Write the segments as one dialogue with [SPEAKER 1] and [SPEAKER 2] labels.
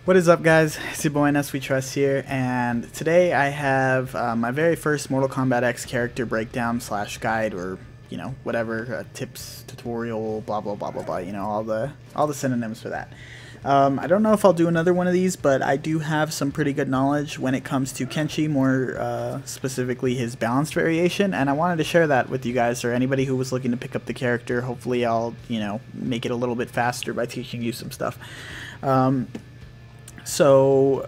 [SPEAKER 1] What is up, guys? It's your boy Nes We Trust here, and today I have my very first Mortal Kombat X character breakdown slash guide, or whatever, tips, tutorial, blah blah blah blah blah. All the synonyms for that. I don't know if I'll do another one of these, but I do have some pretty good knowledge when it comes to Kenshi, more specifically his balanced variation, and I wanted to share that with you guys, or anybody who was looking to pick up the character. Hopefully I'll make it a little bit faster by teaching you some stuff. So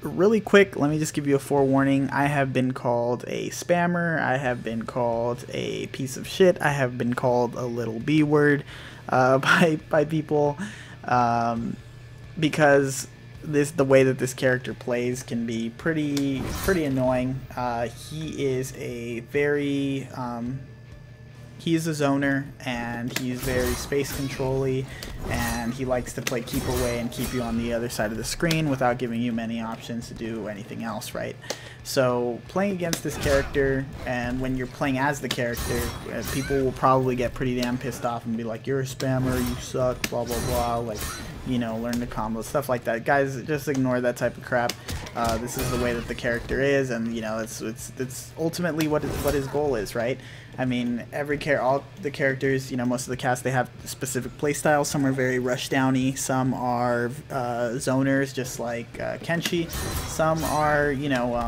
[SPEAKER 1] really quick, let me just give you a forewarning. I have been called a spammer, I have been called a piece of shit, I have been called a little B word by people, because the way that this character plays can be pretty annoying. He is a very he's a zoner, and he's very space control-y, and he likes to play keep away and keep you on the other side of the screen without giving you many options to do anything else, right? So playing against this character, and when you're playing as the character, people will probably get pretty damn pissed off and be like, you're a spammer, you suck, blah blah blah, like, learn the combos, stuff like that. Guys, just ignore that type of crap. This is the way that the character is, and it's ultimately what his goal is, right? I mean, all the characters, most of the cast, they have specific playstyles. Some are very rushdowny, some are zoners, just like Kenshi. Some are,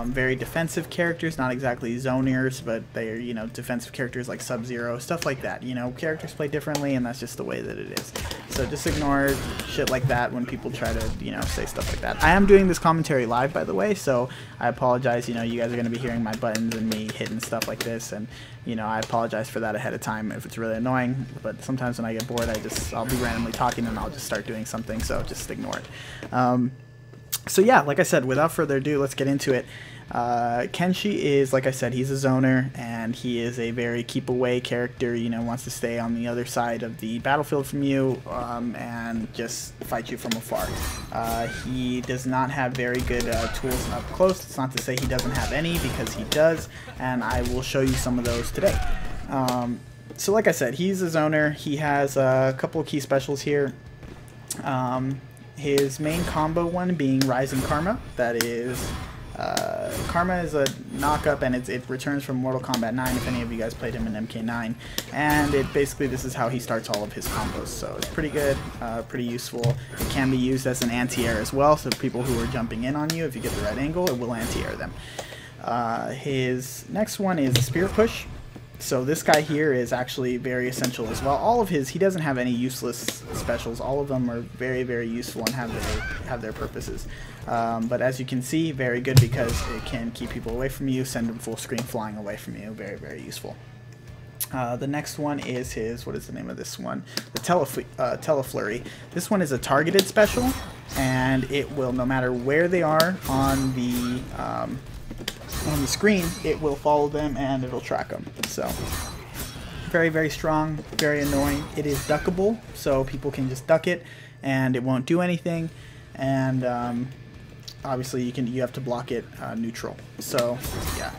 [SPEAKER 1] very defensive characters, not exactly zoners, but they are, defensive characters like Sub-Zero, stuff like that. Characters play differently, and that's just the way that it is. So just ignore shit like that when people try to, say stuff like that. I am doing this commentary live, by the way, so I apologize. You guys are going to be hearing my buttons and me hitting stuff like this, and I apologize for that ahead of time if it's really annoying, but sometimes when I get bored, I'll be randomly talking and I'll just start doing something, so just ignore it. So yeah, like I said, without further ado, let's get into it. Kenshi is, like I said, he's a zoner, and he is a very keep away character, wants to stay on the other side of the battlefield from you, and just fight you from afar. He does not have very good tools up close. It's not to say he doesn't have any, because he does, and I will show you some of those today. So like I said, he's a zoner. He has a couple of key specials here. His main combo one being Rising Karma. That is, Karma is a knock-up, and it returns from Mortal Kombat 9, if any of you guys played him in MK9. And this is how he starts all of his combos. So it's pretty good, pretty useful. It can be used as an anti-air as well, so people who are jumping in on you, if you get the right angle, it will anti-air them. His next one is Spear Push. So this guy here is actually very essential as well. All of he doesn't have any useless specials. All of them are very, very useful and have their purposes. But as you can see, very good, because it can keep people away from you, send them full screen flying away from you. Very, very useful. The next one is his, what is the name of this one? The Teleflurry. This one is a targeted special, and it will, no matter where they are on the screen, it will follow them and it'll track them. So very, very strong, very annoying. It is duckable, so people can just duck it and it won't do anything, and obviously you have to block it neutral. So yeah,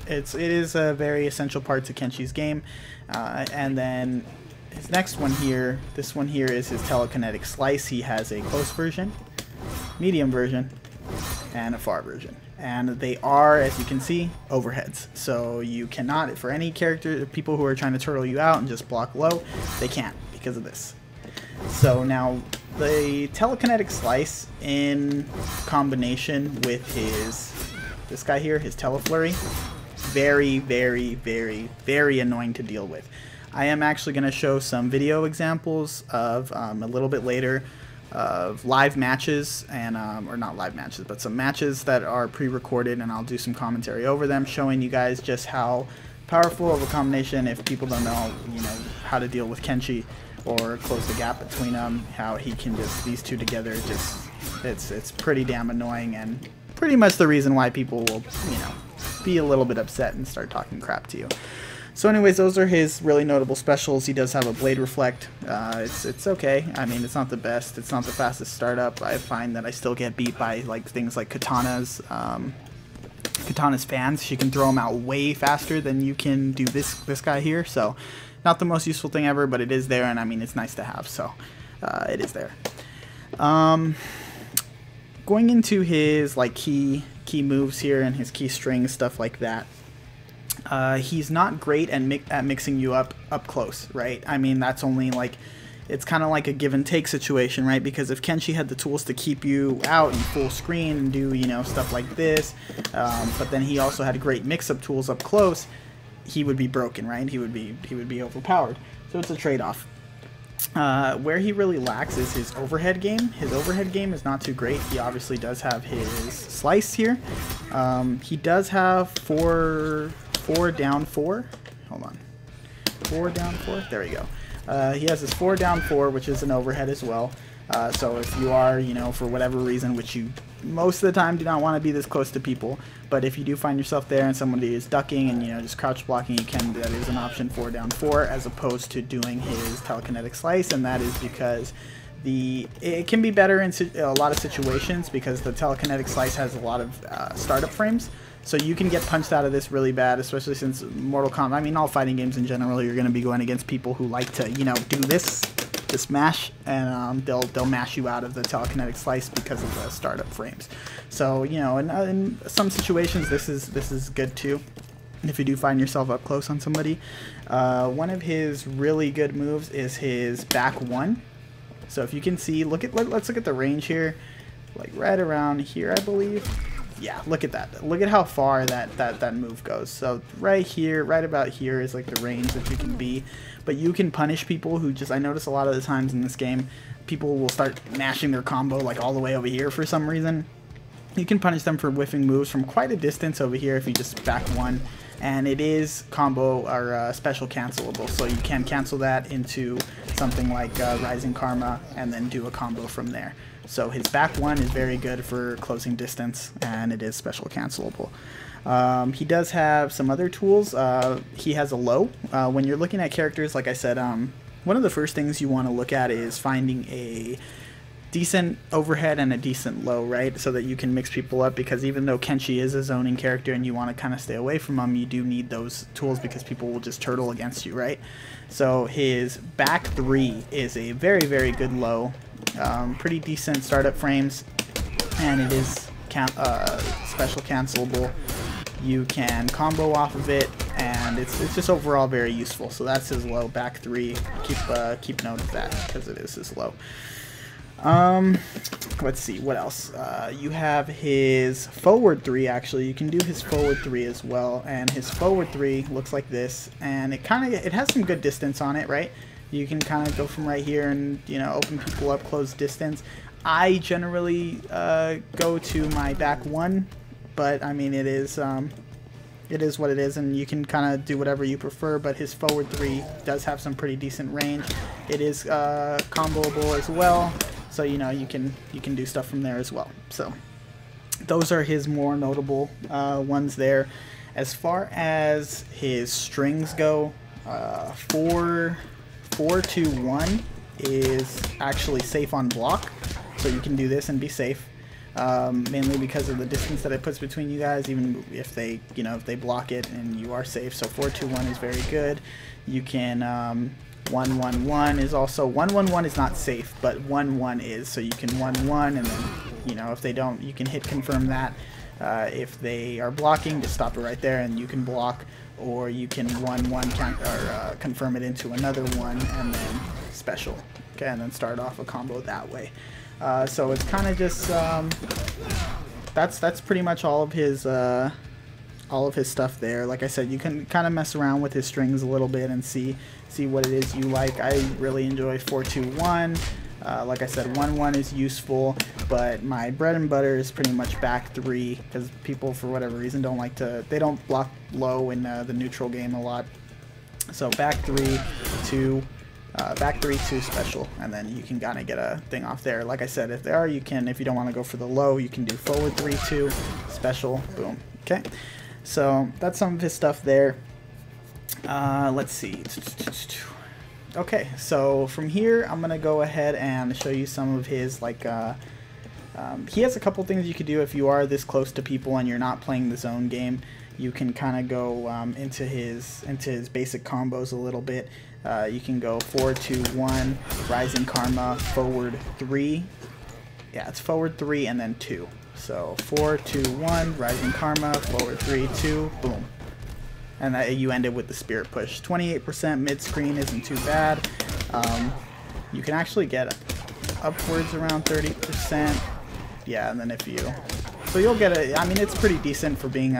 [SPEAKER 1] it is a very essential part to Kenshi's game. And then his next one here, this one here, is his Telekinetic Slice. He has a close version, medium version, and a far version, and they are, as you can see, overheads. So you cannot, for any character, people who are trying to turtle you out and just block low, they can't because of this. So now the Telekinetic Slice, in combination with this guy here, his Teleflurry, very, very, very, very annoying to deal with. I am actually going to show some video examples of a little bit later of live matches, and or not live matches, but some matches that are pre-recorded, and I'll do some commentary over them, showing you guys just how powerful of a combination, if people don't know, how to deal with Kenshi or close the gap between them, how he can just, these two together, just, it's pretty damn annoying, and pretty much the reason why people will, be a little bit upset and start talking crap to you. So anyways, those are his really notable specials. He does have a Blade Reflect. It's okay. I mean, it's not the best. It's not the fastest startup. I find that I still get beat by things like Katana's fans. She can throw them out way faster than you can do this guy here. So not the most useful thing ever, but it is there, and I mean, it's nice to have. So it is there. going into his like key moves here and his key strings, stuff like that. He's not great at mixing you up close, right? I mean, that's only like, it's kind of like a give and take situation, right? Because if Kenshi had the tools to keep you out in full screen and do, you know, stuff like this, but then he also had great mix-up tools up close, he would be broken, right? He would be overpowered. So it's a trade-off. Where he really lacks is his overhead game. His overhead game is not too great. He obviously does have his slice here. He does have four down 4. Hold on. 4 down 4. There we go. He has his 4 down 4, which is an overhead as well. So if you are, you know, for whatever reason, which you most of the time do not want to be this close to people, but if you do find yourself there and somebody is ducking and, you know, just crouch blocking, you can, that is an option 4 down 4 as opposed to doing his telekinetic slice, and that is because it can be better in a lot of situations because the telekinetic slice has a lot of startup frames. So you can get punched out of this really bad, especially since Mortal Kombat, I mean, all fighting games in general, you're going to be going against people who like to, you know, do this mash, and they'll mash you out of the telekinetic slice because of the startup frames. So, you know, in some situations, this is good too. If you do find yourself up close on somebody, one of his really good moves is his back 1. So if you can see, let's look at the range here, like right around here, I believe. Yeah, look at that. Look at how far that move goes. So right here, right about here is like the range that you can be. But you can punish people who just, I notice a lot of the times in this game, people will start mashing their combo like all the way over here for some reason. You can punish them for whiffing moves from quite a distance over here if you just back 1. And it is combo or special cancelable, so you can cancel that into something like Rising Karma and then do a combo from there. So his back 1 is very good for closing distance, and it is special cancelable. He does have some other tools. He has a low. When you're looking at characters, like I said, one of the first things you want to look at is finding a decent overhead and a decent low, right? So that you can mix people up, because even though Kenshi is a zoning character and you want to kind of stay away from him, you do need those tools because people will just turtle against you, right? So his back 3 is a very, very good low. Pretty decent startup frames, and it is special cancelable. You can combo off of it, and it's just overall very useful. So that's his low, back 3. Keep note of that because it is his low. Let's see what else. You have his forward 3. Actually, you can do his forward 3 as well, and his forward 3 looks like this, and it has some good distance on it, right? You can kind of go from right here and, you know, open people up close distance. I generally go to my back 1, but I mean it is what it is, and you can kind of do whatever you prefer. But his forward 3 does have some pretty decent range. It is comboable as well, so you know you can do stuff from there as well. So those are his more notable ones there. As far as his strings go, 4-2-1 is actually safe on block, so you can do this and be safe, mainly because of the distance that it puts between you guys, even if they, you know, if they block it, and you are safe. So 4-2-1 is very good. You can 1-1-1 is also, 1-1-1 is not safe, but 1-1 is, so you can 1-1, and then, you know, if they don't, you can hit confirm that. If they are blocking, just stop it right there and you can block, or you can 1-1 confirm it into another one and then special, okay, and then start off a combo that way. So it's kind of just that's pretty much all of his stuff there. Like I said, you can kind of mess around with his strings a little bit and see what it is you like. I really enjoy 4-2-1. Like I said, 1-1 is useful, but my bread and butter is pretty much back 3, because people, for whatever reason, they don't block low in the neutral game a lot. So back 3 to back 3-2 special, and then you can kind of get a thing off there. Like I said, if you don't want to go for the low, you can do forward 3-2 special, boom. Okay, so that's some of his stuff there. Let's see. Okay, so from here, I'm gonna go ahead and show you some of his, like, he has a couple things you could do if you are this close to people and you're not playing the zone game. You can kind of go into his basic combos a little bit. You can go 4-2-1, Rising Karma, forward 3, Yeah, it's forward 3 and then 2. So 4, 2, 1, Rising Karma, forward 3, 2, boom. And you end it with the Spirit Push. 28% mid-screen isn't too bad. You can actually get upwards around 30%. Yeah, and then if you... So you'll get a... I mean, it's pretty decent for being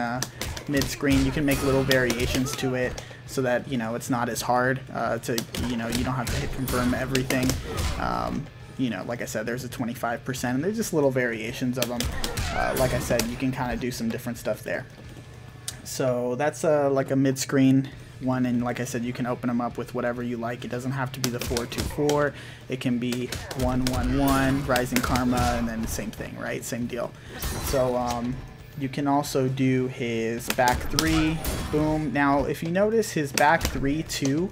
[SPEAKER 1] mid-screen. You can make little variations to it so that, you know, it's not as hard to, you know, you don't have to hit confirm everything. You know, like I said, there's a 25%, and there's just little variations of them. Like I said, you can kind of do some different stuff there. So that's like a mid-screen one, and like I said, you can open them up with whatever you like. It doesn't have to be the 4-2-4. It can be 1-1-1, Rising Karma, and then the same thing, right? Same deal. So you can also do his back 3, boom. Now, if you notice, his back 3-2,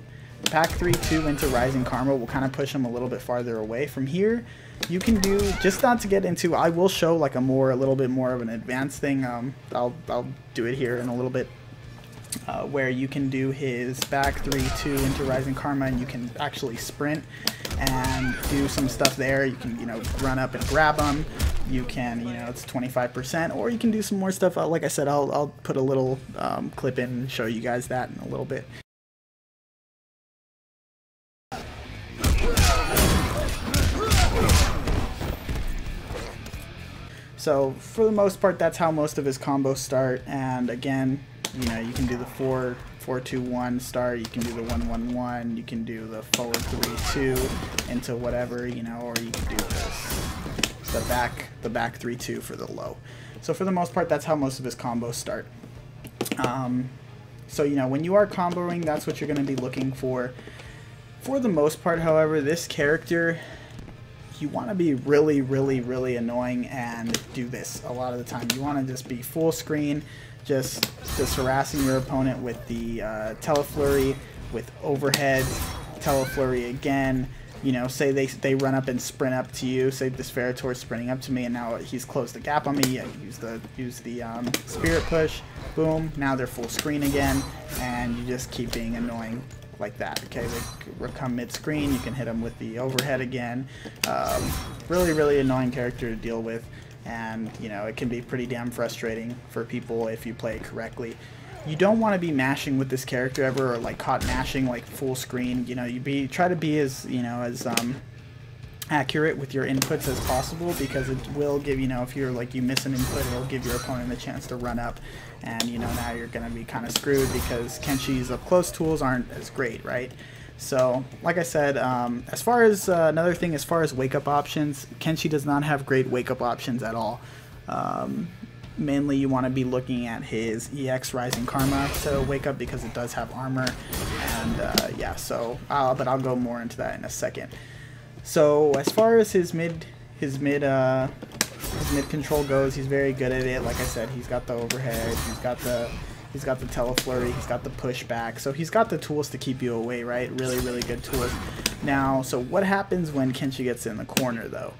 [SPEAKER 1] back 3-2 into Rising Karma will kind of push him a little bit farther away. From here, you can do, just not to get into, I will show like a little bit more of an advanced thing. I'll do it here in a little bit, where you can do his back 3-2 into Rising Karma, and you can actually sprint and do some stuff there. You can, you know, run up and grab him. You can, you know, it's 25%, or you can do some more stuff. Like I said, I'll put a little clip in and show you guys that in a little bit. So for the most part, that's how most of his combos start. And again, you know, you can do the 4-2-1 start. You can do the 1-1-1. You can do the forward 3-2 into whatever, you know, or you can do this, the back 3-2 for the low. So for the most part, that's how most of his combos start. So, you know, when you are comboing, that's what you're going to be looking for. For the most part, however, this character, you want to be really, really, really annoying and do this a lot of the time. You want to just be full screen, just harassing your opponent with the Teleflurry, with overhead, Teleflurry again. You know, say they run up and sprint up to you. Say this Ferritor's sprinting up to me, and now he's closed the gap on me. Yeah, use the Spirit Push. Boom. Now they're full screen again, and you just keep being annoying like that. Okay, they come mid-screen. You can hit them with the overhead again. Really, really annoying character to deal with, and you know, it can be pretty damn frustrating for people if you play it correctly. You don't want to be mashing with this character ever, or like caught mashing like full screen. You know, try to be as, you know, as accurate with your inputs as possible, because it will give, you know, if you're like you miss an input, it'll give your opponent a chance to run up, and you know, now you're gonna be kind of screwed because Kenshi's up close tools aren't as great, right? So like I said, as far as another thing, as far as wake up options, Kenshi does not have great wake up options at all. Mainly you want to be looking at his EX Rising Karma to wake up, because it does have armor, and yeah, so but I'll go more into that in a second. So as far as his mid control goes, he's very good at it. Like I said, he's got the overhead, he's got the Teleflurry, he's got the pushback, so he's got the tools to keep you away, right? Really, really good tools. Now, so what happens when Kenshi gets in the corner, though?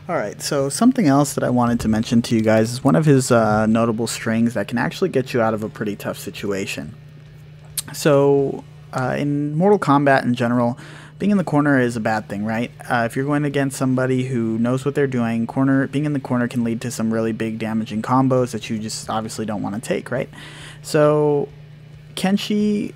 [SPEAKER 1] Alright, so something else that I wanted to mention to you guys is one of his notable strings that can actually get you out of a pretty tough situation. So, in Mortal Kombat in general, being in the corner is a bad thing, right? If you're going against somebody who knows what they're doing, being in the corner can lead to some really big damaging combos that you just obviously don't want to take, right? So, Kenshi,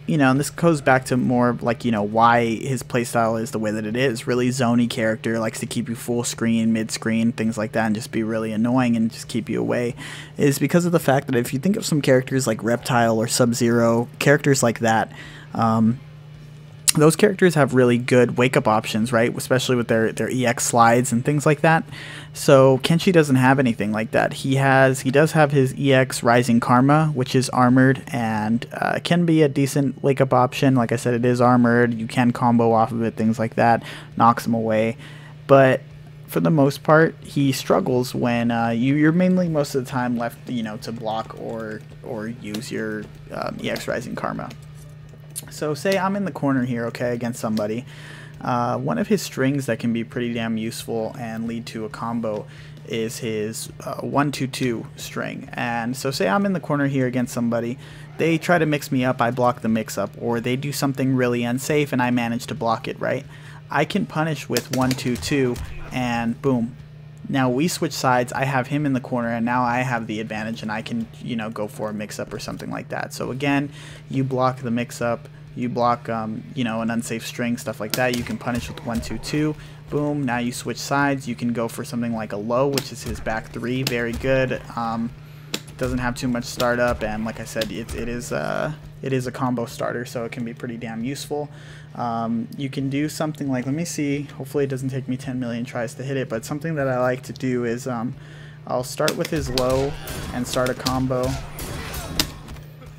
[SPEAKER 1] you know, and this goes back to more like, you know, why his playstyle is the way that it is. Really zony character, likes to keep you full screen, mid screen, things like that, and just be really annoying and just keep you away, is because of the fact that if you think of some characters like Reptile or Sub-Zero, characters like that, those characters have really good wake-up options, right? Especially with their EX slides and things like that. So Kenshi doesn't have anything like that. He does have his EX Rising Karma, which is armored, and can be a decent wake-up option. Like I said, it is armored. You can combo off of it, things like that. Knocks him away. But for the most part, he struggles when you're mainly most of the time left, you know, to block or use your EX Rising Karma. So say I'm in the corner here, okay, against somebody. One of his strings that can be pretty damn useful and lead to a combo is his 1-2-2 string. And so say I'm in the corner here against somebody. They try to mix me up, I block the mix up, or they do something really unsafe and I manage to block it, right? I can punish with 1-2-2 and boom. Now we switch sides. I have him in the corner, and now I have the advantage, and I can, you know, go for a mix-up or something like that. So again, you block the mix-up, you block, you know, an unsafe string, stuff like that. You can punish with 1-2-2. Boom. Now you switch sides. You can go for something like a low, which is his back 3. Very good. Doesn't have too much startup, and like I said, it is a combo starter, so it can be pretty damn useful. You can do something like, let me see, hopefully it doesn't take me 10 million tries to hit it, but something that I like to do is I'll start with his low and start a combo,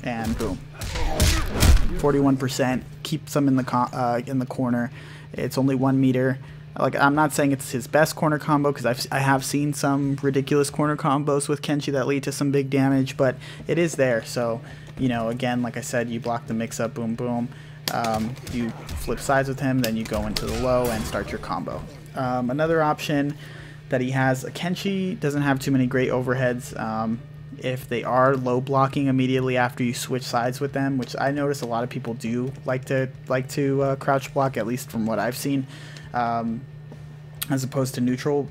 [SPEAKER 1] and boom, 41%. Keep some in the corner. It's only 1 meter. Like, I'm not saying it's his best corner combo, because I have seen some ridiculous corner combos with Kenshi that lead to some big damage, but it is there. So, you know, again, like I said, you block the mix-up, boom, boom. You flip sides with him, then you go into the low and start your combo. Another option that he has, Kenshi doesn't have too many great overheads. If they are low blocking immediately after you switch sides with them, which I notice a lot of people do like to crouch block, at least from what I've seen. As opposed to neutral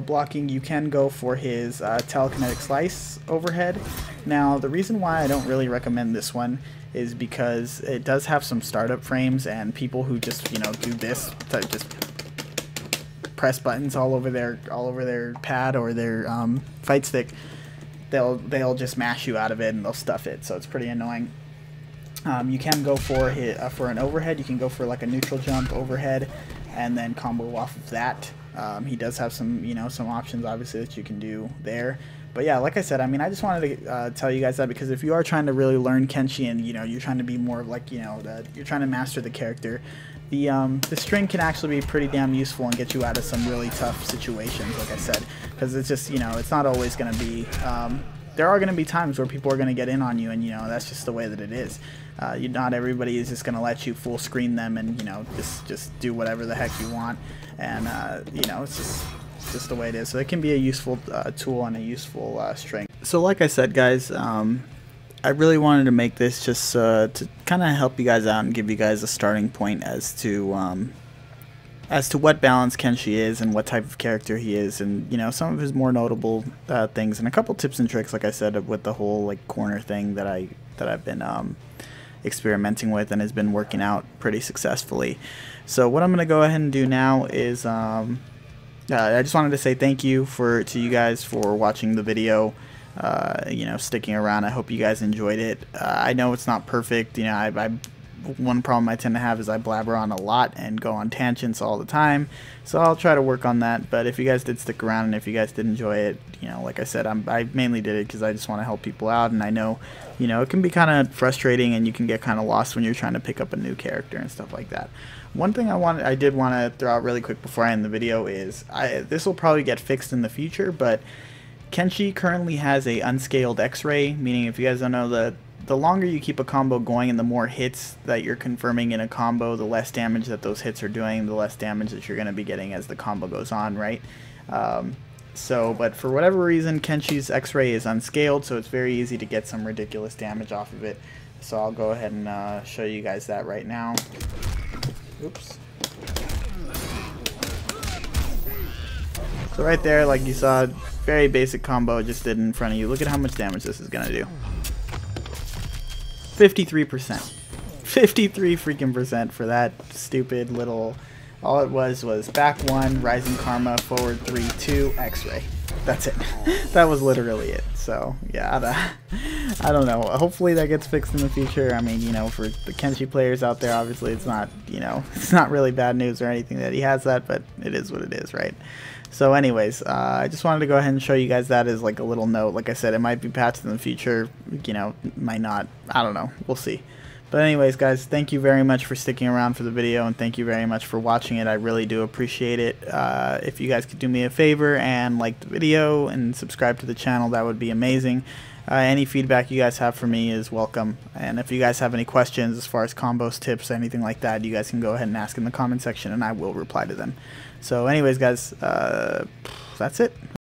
[SPEAKER 1] blocking, you can go for his telekinetic slice overhead. Now, the reason why I don't really recommend this one is because it does have some startup frames, and people who just, you know, do this to just press buttons all over their pad or their fight stick, they'll just mash you out of it and they'll stuff it. So it's pretty annoying. You can go for an overhead. You can go for like a neutral jump overhead, and then combo off of that. He does have some, you know, some options obviously that you can do there. But yeah, like I said, I mean, I just wanted to tell you guys that, because if you are trying to really learn Kenshi, and, you know, you're trying to be more of like, you know, you're trying to master the character, the string can actually be pretty damn useful and get you out of some really tough situations, like I said, because it's just, you know, it's not always going to be, there are going to be times where people are going to get in on you, and, you know, that's just the way that it is. Not everybody is just going to let you full screen them and, you know, just do whatever the heck you want, and, you know, it's just the way it is. So it can be a useful tool and a useful string. So like I said, guys, I really wanted to make this just to kind of help you guys out and give you guys a starting point as to what balance Kenshi is and what type of character he is, and, you know, some of his more notable things, and a couple tips and tricks, like I said, with the whole like corner thing that I've been experimenting with and has been working out pretty successfully. So what I'm gonna go ahead and do now is I just wanted to say thank you to you guys for watching the video. You know, sticking around. I hope you guys enjoyed it. I know it's not perfect. You know, one problem I tend to have is I blabber on a lot and go on tangents all the time, so I'll try to work on that. But if you guys did stick around, and if you guys did enjoy it, you know, like I said, I mainly did it because I just want to help people out, and I know, you know, it can be kind of frustrating and you can get kind of lost when you're trying to pick up a new character and stuff like that. One thing I did want to throw out really quick before I end the video is, this will probably get fixed in the future, but Kenshi currently has a unscaled X-ray, meaning, if you guys don't know, the longer you keep a combo going and the more hits that you're confirming in a combo, the less damage that those hits are doing, the less damage that you're going to be getting as the combo goes on, right? But for whatever reason, Kenshi's X-ray is unscaled, so it's very easy to get some ridiculous damage off of it. So I'll go ahead and show you guys that right now. Oops. So right there, like you saw, very basic combo just did in front of you. Look at how much damage this is going to do. 53%. 53 freaking percent for that stupid little, all it was back 1, rising karma, forward 3, 2, X-ray. That's it. That was literally it. So yeah, I don't know. Hopefully that gets fixed in the future. I mean, you know, for the Kenshi players out there, obviously it's not, you know, it's not really bad news or anything that he has that, but it is what it is, right? So anyways, I just wanted to go ahead and show you guys that as like a little note. Like I said, it might be patched in the future, you know, might not. I don't know. We'll see. But anyways, guys, thank you very much for sticking around for the video, and thank you very much for watching it. I really do appreciate it. If you guys could do me a favor and like the video and subscribe to the channel, that would be amazing. Any feedback you guys have for me is welcome. And if you guys have any questions as far as combos, tips, anything like that, you guys can go ahead and ask in the comment section, and I will reply to them. So anyways, guys, that's it.